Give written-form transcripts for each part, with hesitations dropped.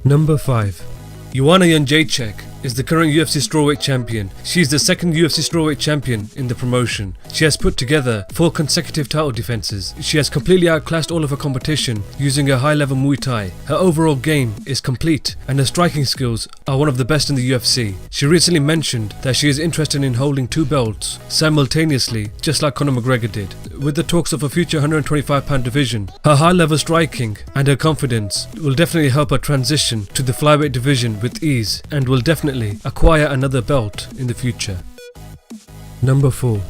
Number 5. Joanna Jędrzejczyk is the current UFC strawweight champion. She is the second UFC strawweight champion in the promotion. She has put together 4 consecutive title defenses. She has completely outclassed all of her competition using her high-level Muay Thai. Her overall game is complete and her striking skills are one of the best in the UFC. She recently mentioned that she is interested in holding 2 belts simultaneously, just like Conor McGregor did. With the talks of a future 125-pound division, her high-level striking and her confidence will definitely help her transition to the flyweight division with ease and will definitely acquire another belt in the future. Number 4.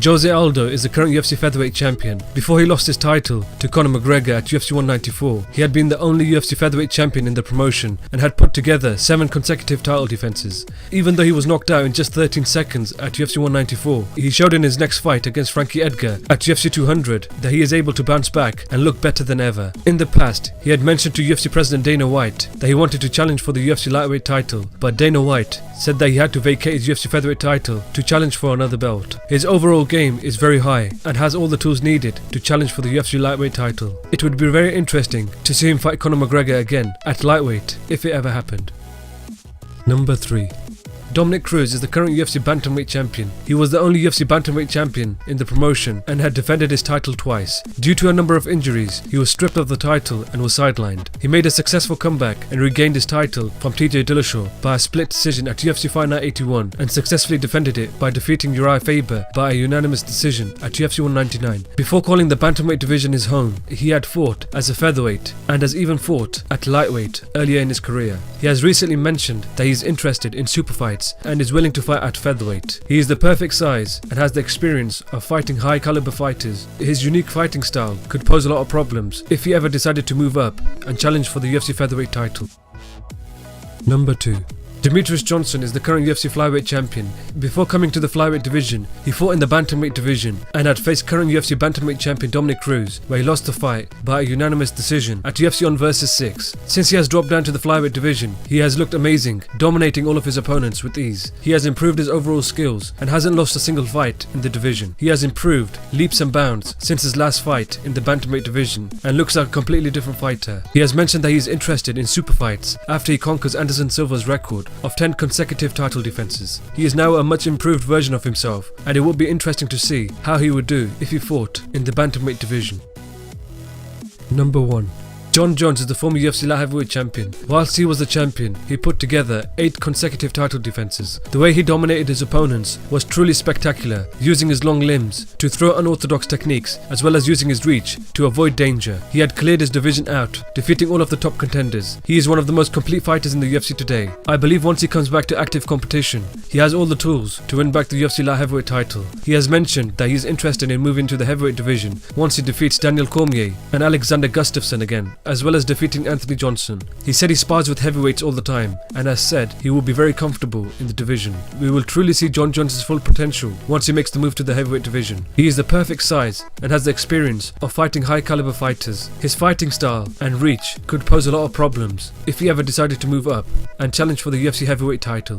Jose Aldo is the current UFC featherweight champion. Before he lost his title to Conor McGregor at UFC 194, he had been the only UFC featherweight champion in the promotion and had put together 7 consecutive title defenses. Even though he was knocked out in just 13 seconds at UFC 194, he showed in his next fight against Frankie Edgar at UFC 200 that he is able to bounce back and look better than ever. In the past, he had mentioned to UFC President Dana White that he wanted to challenge for the UFC lightweight title, but Dana White said that he had to vacate his UFC featherweight title to challenge for another belt. His overall game is very high and has all the tools needed to challenge for the UFC lightweight title. It would be very interesting to see him fight Conor McGregor again at lightweight if it ever happened. Number 3. Dominick Cruz is the current UFC bantamweight champion. He was the only UFC bantamweight champion in the promotion and had defended his title twice. Due to a number of injuries, he was stripped of the title and was sidelined. He made a successful comeback and regained his title from TJ Dillashaw by a split decision at UFC Fight Night 81 and successfully defended it by defeating Uriah Faber by a unanimous decision at UFC 199. Before calling the bantamweight division his home, he had fought as a featherweight and has even fought at lightweight earlier in his career. He has recently mentioned that he is interested in super fights and is willing to fight at featherweight. He is the perfect size and has the experience of fighting high caliber fighters. His unique fighting style could pose a lot of problems if he ever decided to move up and challenge for the UFC featherweight title. Number 2. Demetrius Johnson is the current UFC flyweight champion. Before coming to the flyweight division, he fought in the bantamweight division and had faced current UFC bantamweight champion Dominick Cruz, where he lost the fight by a unanimous decision at UFC On vs 6. Since he has dropped down to the flyweight division, he has looked amazing, dominating all of his opponents with ease. He has improved his overall skills and hasn't lost a single fight in the division. He has improved leaps and bounds since his last fight in the bantamweight division and looks like a completely different fighter. He has mentioned that he is interested in super fights after he conquers Anderson Silva's record of 10 consecutive title defenses. He is now a much improved version of himself and it would be interesting to see how he would do if he fought in the bantamweight division. Number 1. Jon Jones is the former UFC light heavyweight champion. Whilst he was the champion, he put together 8 consecutive title defenses. The way he dominated his opponents was truly spectacular, using his long limbs to throw unorthodox techniques as well as using his reach to avoid danger. He had cleared his division out, defeating all of the top contenders. He is one of the most complete fighters in the UFC today. I believe once he comes back to active competition, he has all the tools to win back the UFC light heavyweight title. He has mentioned that he is interested in moving to the heavyweight division once he defeats Daniel Cormier and Alexander Gustafsson again, as well as defeating Anthony Johnson. He said he spars with heavyweights all the time and has said he will be very comfortable in the division. We will truly see Jon Jones' full potential once he makes the move to the heavyweight division. He is the perfect size and has the experience of fighting high caliber fighters. His fighting style and reach could pose a lot of problems if he ever decided to move up and challenge for the UFC heavyweight title.